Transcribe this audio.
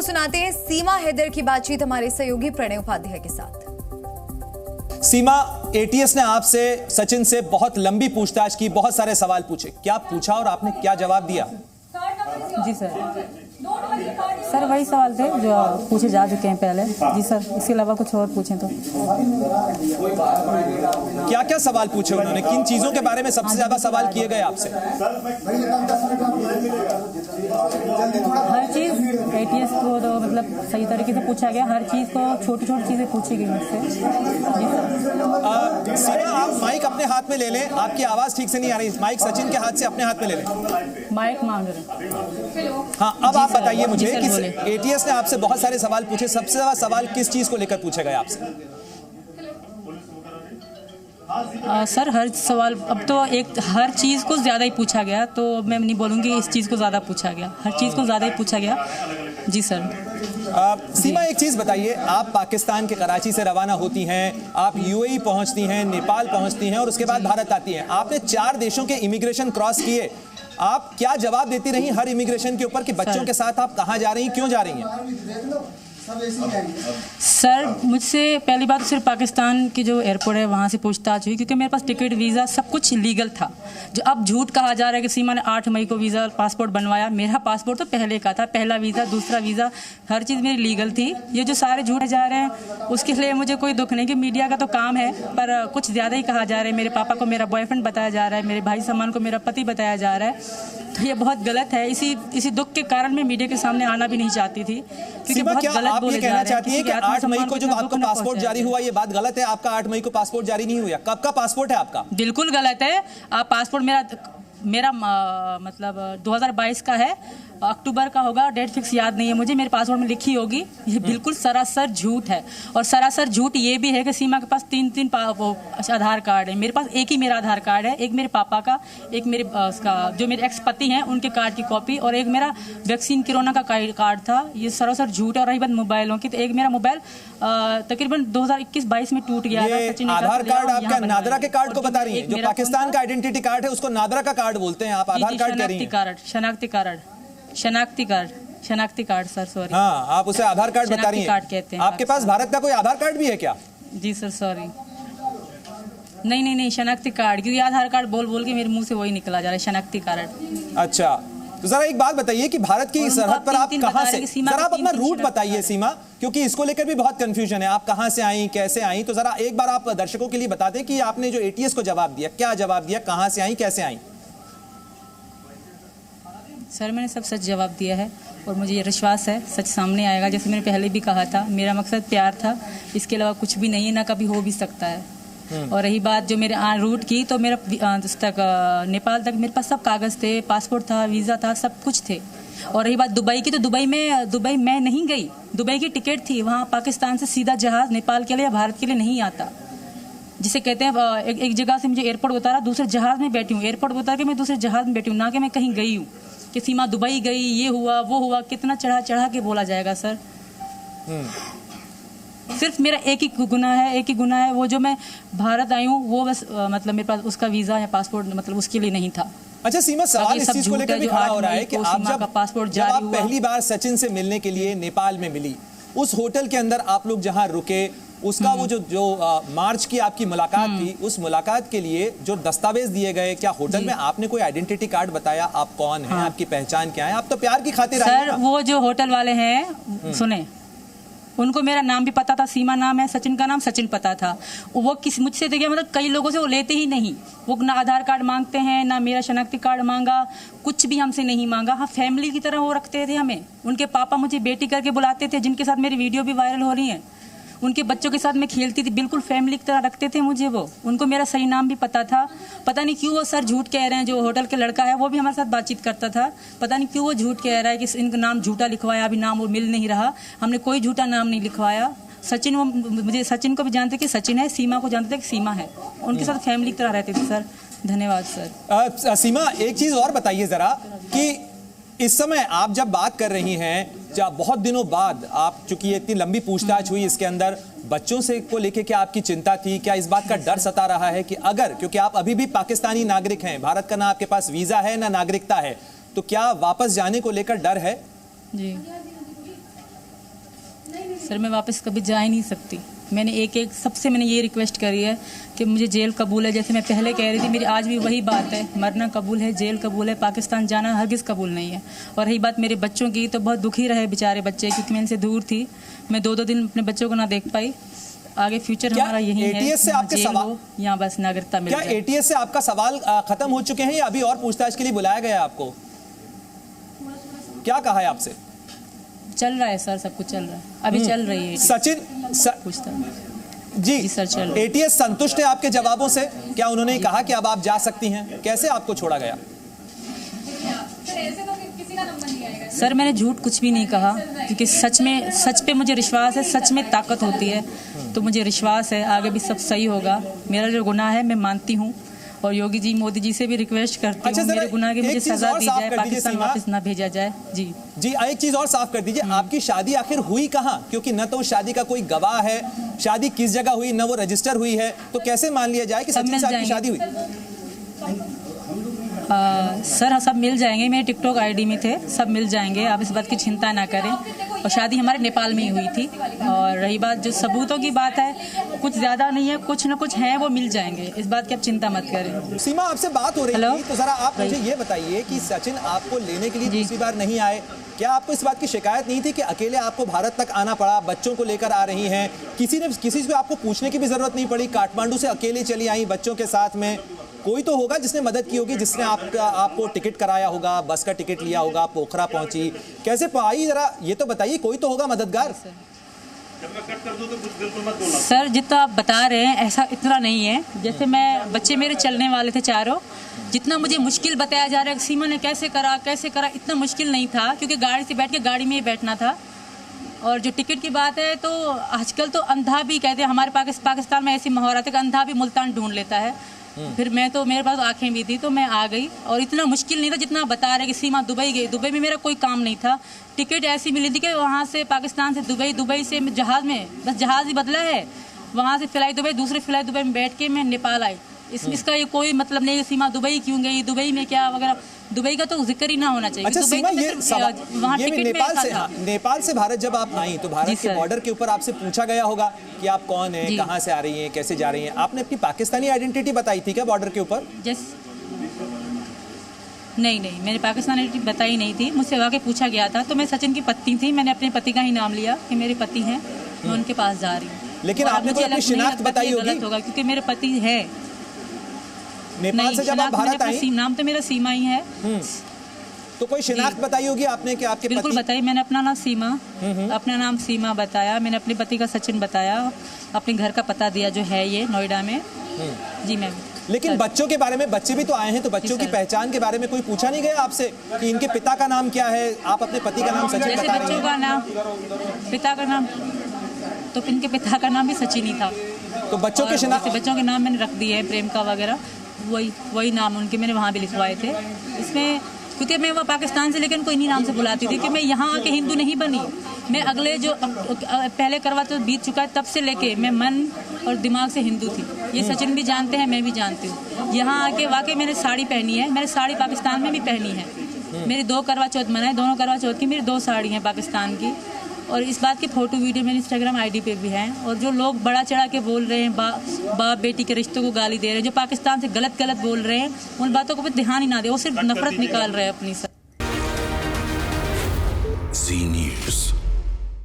सुनाते हैं सीमा हैदर की बातचीत हमारे सहयोगी प्रणय उपाध्याय के साथ। सीमा, एटीएस ने आपसे, सचिन से बहुत लंबी पूछताछ की, बहुत सारे सवाल पूछे। क्या पूछा और आपने क्या जवाब दिया? जी सर वही सवाल थे जो पूछे जा चुके हैं पहले। जी सर, इसके अलावा कुछ और पूछें तो? क्या क्या सवाल पूछे उन्होंने? किन चीजों के बारे में सबसे ज्यादा सवाल किए गए आपसे? हर चीज एटीएस को तो मतलब सही तरीके से पूछा गया, हर चीज को छोटी छोटी चीजें पूछी गई मुझसे। जी सर। सीमा, आप माइक अपने हाथ में ले लें, आपकी आवाज ठीक से नहीं आ रही। माइक सचिन के हाथ से अपने हाथ में ले लें। माइक मांग रहे। हाँ, अब आप बताइए मुझे कि एटीएस ने आपसे बहुत सारे सवाल पूछे, सबसे ज्यादा सवाल किस चीज को लेकर पूछे गए आपसे? सर हर सवाल, अब तो हर चीज़ को ज़्यादा ही पूछा गया, तो मैं नहीं बोलूँगी इस चीज़ को ज़्यादा पूछा गया, हर चीज़ को ज़्यादा ही पूछा गया। जी सर। सीमा, एक चीज़ बताइए, आप पाकिस्तान के कराची से रवाना होती हैं, आप यूएई पहुंचती हैं, नेपाल पहुंचती हैं और उसके बाद भारत आती हैं। आपने 4 देशों के इमिग्रेशन क्रॉस किए। आप क्या जवाब देती रही हर इमिग्रेशन के ऊपर कि बच्चों के साथ आप कहाँ जा रही हैं, क्यों जा रही हैं? सर मुझसे पहली बात तो सिर्फ पाकिस्तान की जो एयरपोर्ट है वहाँ से पूछताछ हुई, क्योंकि मेरे पास टिकट, वीज़ा सब कुछ लीगल था। जो अब झूठ कहा जा रहा है कि सीमा ने 8 मई को वीज़ा पासपोर्ट बनवाया, मेरा पासपोर्ट तो पहले का था, पहला वीज़ा, दूसरा वीज़ा, हर चीज़ मेरी लीगल थी। ये जो सारे झूठ जा रहे हैं उसके लिए मुझे कोई दुख नहीं, कि मीडिया का तो काम है, पर कुछ ज़्यादा ही कहा जा रहा है। मेरे पापा को मेरा बॉयफ्रेंड बताया जा रहा है, मेरे भाई सम्मान को मेरा पति बताया जा रहा है, तो ये बहुत गलत है। इसी दुख के कारण मैं मीडिया के सामने आना भी नहीं चाहती थी, क्योंकि बहुत गलत बोले जा रहे हैं। चाहती है कि 8 मई को जो आपका पासपोर्ट जारी हुआ, ये बात गलत है? आपका 8 मई को पासपोर्ट जारी नहीं हुआ। कब का पासपोर्ट है आपका? बिल्कुल गलत है। आप पासपोर्ट मेरा मतलब 2022 का है, अक्टूबर का होगा, डेट फिक्स याद नहीं है मुझे, मेरे पासपोर्ट में लिखी होगी। ये बिल्कुल सरासर झूठ है। और सरासर झूठ ये भी है कि सीमा के पास 3 आधार कार्ड है। मेरे पास एक ही मेरा आधार कार्ड है, एक मेरे पापा का, एक मेरे उसका जो मेरे एक्स पति हैं उनके कार्ड की कॉपी, और एक मेरा वैक्सीन कोरोना का कार्ड था। ये सरासर झूठ है। और रही बात मोबाइलों की, तो एक मेरा मोबाइल तकरीबन 2021-22 में टूट गया था। आधार कार्ड आपका नादरा के कार्ड को बता रही है? जो पाकिस्तान का आइडेंटिटी कार्ड है उसको नादरा का कार्ड बोलते हैं, आप आधार कार्ड कह रही हैं? शनाख्ती कार्ड सर, सॉरी। हाँ, आप उसे आधार कार्ड बता रही हैं। कार्ड कहते हैं। आपके पास भारत का कोई आधार कार्ड भी है क्या? जी सर, सॉरी। नहीं, शनाख्ती कार्ड, क्योंकि आधार कार्ड बोल के मेरे मुंह से वही निकला जा रहा है, शनाख्ती कार्ड। अच्छा, तो जरा एक बात बताइए कि भारत की सरहद पर आप कहाँ से, जरा आप अपना रूट बताइए सीमा, क्योंकि इसको लेकर भी बहुत कंफ्यूजन है। आप कहाँ से आई, कैसे आई? तो जरा एक बार आप दर्शकों के लिए बता दें कि आपने जो एटीएस को जवाब दिया, क्या जवाब दिया, कहाँ से आई, कैसे आई? सर मैंने सब सच जवाब दिया है और मुझे ये विश्वास है सच सामने आएगा। जैसे मैंने पहले भी कहा था, मेरा मकसद प्यार था, इसके अलावा कुछ भी नहीं है, ना कभी हो भी सकता है। और रही बात जो मेरे रूट की, तो मेरा तक नेपाल तक मेरे पास सब कागज़ थे, पासपोर्ट था, वीज़ा था, सब कुछ थे। और रही बात दुबई की, तो दुबई मैं नहीं गई, दुबई की टिकट थी। वहाँ पाकिस्तान से सीधा जहाज़ नेपाल के लिए या भारत के लिए नहीं आता, जिसे कहते हैं एक जगह से मुझे एयरपोर्ट उतारा, दूसरे जहाज़ में बैठी हूँ, एयरपोर्ट उतार के मैं दूसरे जहाज़ में बैठी हूँ, ना कि मैं कहीं गई हूँ कि सीमा दुबई गई, ये हुआ वो हुआ। कितना चढ़ा के बोला जाएगा सर? सिर्फ मेरा एक ही गुनाह है, वो जो मैं भारत आई हूँ वो बस मतलब मेरे पास उसका वीज़ा या पासपोर्ट मतलब उसके लिए नहीं था। अच्छा सीमा, सवाल इस चीज को लेकर भी खड़ा हो रहा है कि आप जब पहली बार सचिन से मिलने के लिए नेपाल में मिली, उस होटल के अंदर आप लोग जहां रुके, उसका वो जो मार्च की आपकी मुलाकात थी, उस मुलाकात के लिए जो दस्तावेज दिए गए, क्या होटल में आपने कोई आइडेंटिटी कार्ड बताया, आप कौन हैं, आपकी पहचान क्या है? आप तो प्यार की खातिर सर, वो जो होटल वाले हैं सुने, उनको मेरा नाम भी पता था, सीमा नाम है, सचिन का नाम सचिन पता था। वो मुझसे देखिए मतलब कई लोगों से वो लेते ही नहीं, वो ना आधार कार्ड मांगते हैं, ना मेरा शनाख्ती कार्ड मांगा, कुछ भी हमसे नहीं मांगा। हाँ, फैमिली की तरह वो रखते थे हमें। उनके पापा मुझे बेटी करके बुलाते थे, जिनके साथ मेरी वीडियो भी वायरल हो रही है। उनके बच्चों के साथ मैं खेलती थी, बिल्कुल फैमिली की तरह रखते थे मुझे वो। उनको मेरा सही नाम भी पता था। पता नहीं क्यों वो सर झूठ कह रहे हैं। जो होटल के लड़का है वो भी हमारे साथ बातचीत करता था, पता नहीं क्यों वो झूठ कह रहा है कि इनका नाम झूठा लिखवाया, अभी नाम वो मिल नहीं रहा। हमने कोई झूठा नाम नहीं लिखवाया। सचिन, वो मुझे सचिन को भी जानते कि सचिन है, सीमा को जानते थे कि सीमा है। उनके साथ फैमिली की तरह रहते थे सर। धन्यवाद सर। सीमा, एक चीज़ और बताइए ज़रा कि इस समय आप जब बात कर रही हैं, जब बहुत दिनों बाद आप, चूंकि ये इतनी लंबी पूछताछ हुई, इसके अंदर बच्चों से को लेके क्या आपकी चिंता थी? क्या इस बात का डर सता रहा है कि अगर, क्योंकि आप अभी भी पाकिस्तानी नागरिक हैं, भारत का ना आपके पास वीज़ा है ना नागरिकता है, तो क्या वापस जाने को लेकर डर है? जी सर मैं वापस कभी जा ही नहीं सकती। मैंने सबसे मैंने ये रिक्वेस्ट करी है कि मुझे जेल कबूल है। जैसे मैं पहले कह रही थी, मेरी आज भी वही बात है, मरना कबूल है, जेल कबूल है, पाकिस्तान जाना हरगिज़ कबूल नहीं है। और रही बात मेरे बच्चों की, तो बहुत दुखी रहे बेचारे बच्चे, क्योंकि मैं इनसे दूर थी। मैं 2-2 दिन अपने बच्चों को ना देख पाई। आगे फ्यूचर हमारा यही है, एटीएस से आपके सवाल यहाँ बस नागरिकता मिल जाए। क्या एटीएस से आपका सवाल खत्म हो चुके हैं या अभी और पूछताछ के लिए बुलाया गया है आपको? क्या कहा है आपसे? चल रहा है सर, सब कुछ चल रहा है, अभी चल रही है। सचिन पूछताछ जी सर चल रहा है। एटीएस संतुष्ट है आपके जवाबों से? क्या उन्होंने कहा कि अब आप जा सकती हैं? कैसे आपको छोड़ा गया? सर मैंने झूठ कुछ भी नहीं कहा, क्योंकि सच पे मुझे विश्वास है, सच में ताकत होती है। तो मुझे विश्वास है आगे भी सब सही होगा। मेरा जो गुनाह है मैं मानती हूँ, और योगी जी मोदी जी से भी रिक्वेस्ट करती हूँ मेरे गुनाह की मुझे सजा दी जाए, पाकिस्तान वापस ना भेजा जाए। जी एक चीज और साफ कर दीजिए, आपकी शादी आखिर हुई कहाँ? क्योंकि न तो शादी का कोई गवाह है, शादी किस जगह हुई न वो रजिस्टर हुई है, तो कैसे मान लिया जाए कि सचिन से आपकी शादी हुई? सर सब मिल जाएंगे, मेरे टिकटॉक आईडी में थे, सब मिल जाएंगे, आप इस बात की चिंता ना करें। और शादी हमारे नेपाल में ही हुई थी। और रही बात जो सबूतों की बात है, कुछ ज़्यादा नहीं है, कुछ न कुछ है, वो मिल जाएंगे, इस बात की आप चिंता मत करें। सीमा आपसे बात हो रही थी, तो जरा आप मुझे ये बताइए कि सचिन आपको लेने के लिए दूसरी बार नहीं आए, क्या आपको इस बात की शिकायत नहीं थी कि अकेले आपको भारत तक आना पड़ा? बच्चों को लेकर आ रही हैं, किसी से आपको पूछने की भी जरूरत नहीं पड़ी, काठमांडू से अकेले चली आई बच्चों के साथ में? कोई तो होगा जिसने मदद की होगी, जिसने आपको टिकट कराया होगा, बस का टिकट लिया होगा, पोखरा पहुंची, कैसे आई? जरा ये तो बताइए, कोई तो होगा मददगार। सर जितना आप बता रहे हैं ऐसा इतना नहीं है। जैसे बच्चे मेरे चलने वाले थे चारों, जितना मुझे मुश्किल बताया जा रहा है सीमा ने कैसे करा, इतना मुश्किल नहीं था, क्योंकि गाड़ी से बैठ के गाड़ी में ही बैठना था। और जो टिकट की बात है, तो आजकल तो अंधा भी कहते हैं, हमारे पाकिस्तान में ऐसी महारत है कि अंधा भी मुल्तान ढूंढ लेता है। फिर मेरे पास आंखें भी थी, तो मैं आ गई। और इतना मुश्किल नहीं था जितना बता रहे कि सीमा दुबई गई। दुबई में मेरा कोई काम नहीं था, टिकट ऐसी मिली थी कि वहाँ से पाकिस्तान से दुबई से जहाज़ में, बस जहाज़ ही बदला है, वहाँ से फ्लाई दुबई, दूसरे फ्लाई दुबई में बैठ के मैं नेपाल आई। इसका ये कोई मतलब नहीं है सीमा दुबई क्यों गई, दुबई में क्या वगैरह, दुबई का तो जिक्र ही ना होना चाहिए। अच्छा सीमा, वहाँ नेपाल से भारत जब आप आई, तो भारत के बॉर्डर के ऊपर आपसे पूछा गया होगा कि आप कौन हैं, कहाँ से आ रही हैं, कैसे जा रही हैं? आपने अपनी पाकिस्तानी आइडेंटिटी बताई थी क्या बॉर्डर के ऊपर? नहीं, मैंने पाकिस्तानी आइडेंटिटी बताई नहीं थी, मुझसे वाकई पूछा गया था। तो मैं सचिन की पत्नी थी, मैंने अपने पति का ही नाम लिया कि मेरे पति हैं, मैं उनके पास जा रही हूँ। लेकिन आपने कोई अपनी शिनाख्त बताई होगी? गलत होगा, क्योंकि मेरे पति है नेपाल से जब आप भारत आई। नाम तो मेरा सीमा ही है। तो कोई शिनाख्त बताई होगी आपने कि आपके बिल्कुल बताई, मैंने अपना नाम सीमा बताया, मैंने अपने पति का सचिन बताया, अपने घर का पता दिया जो है ये नोएडा में। जी मैम। लेकिन बच्चों के बारे में, बच्चे भी तो आए हैं, तो बच्चों की पहचान के बारे में कोई पूछा नहीं गया आपसे कि इनके पिता का नाम क्या है? आप अपने पति का नाम सचिन बता रही हैं। बच्चों का नाम, पिता का नाम, तो इनके पिता का नाम भी सचिन ही था। तो बच्चों के नाम मैंने रख दिए है, प्रेम का वगैरह, वही नाम उनके मैंने वहाँ भी लिखवाए थे। इसमें क्योंकि मैं वहाँ पाकिस्तान से लेकिन कोई नहीं नाम से बुलाती थी, कि मैं यहाँ आके हिंदू नहीं बनी। मैं अगले जो पहले करवा चौथ बीत चुका है तब से लेके मैं मन और दिमाग से हिंदू थी। ये सचिन भी जानते हैं, मैं भी जानती हूँ। यहाँ आके वाकई मैंने साड़ी पहनी है, मैंने साड़ी पाकिस्तान में भी पहनी है। मेरी 2 करवा चौथ मनाए, दोनों करवा चौथ की मेरी 2 साड़ी हैं पाकिस्तान की। और इस बात की फ़ोटो वीडियो मेरी इंस्टाग्राम आईडी पे भी है। और जो लोग बड़ा चढ़ा के बोल रहे हैं, बाप बेटी के रिश्तों को गाली दे रहे हैं, जो पाकिस्तान से गलत बोल रहे हैं, उन बातों को भी ध्यान ही ना दे, वो सिर्फ नफरत निकाल रहे हैं अपनी।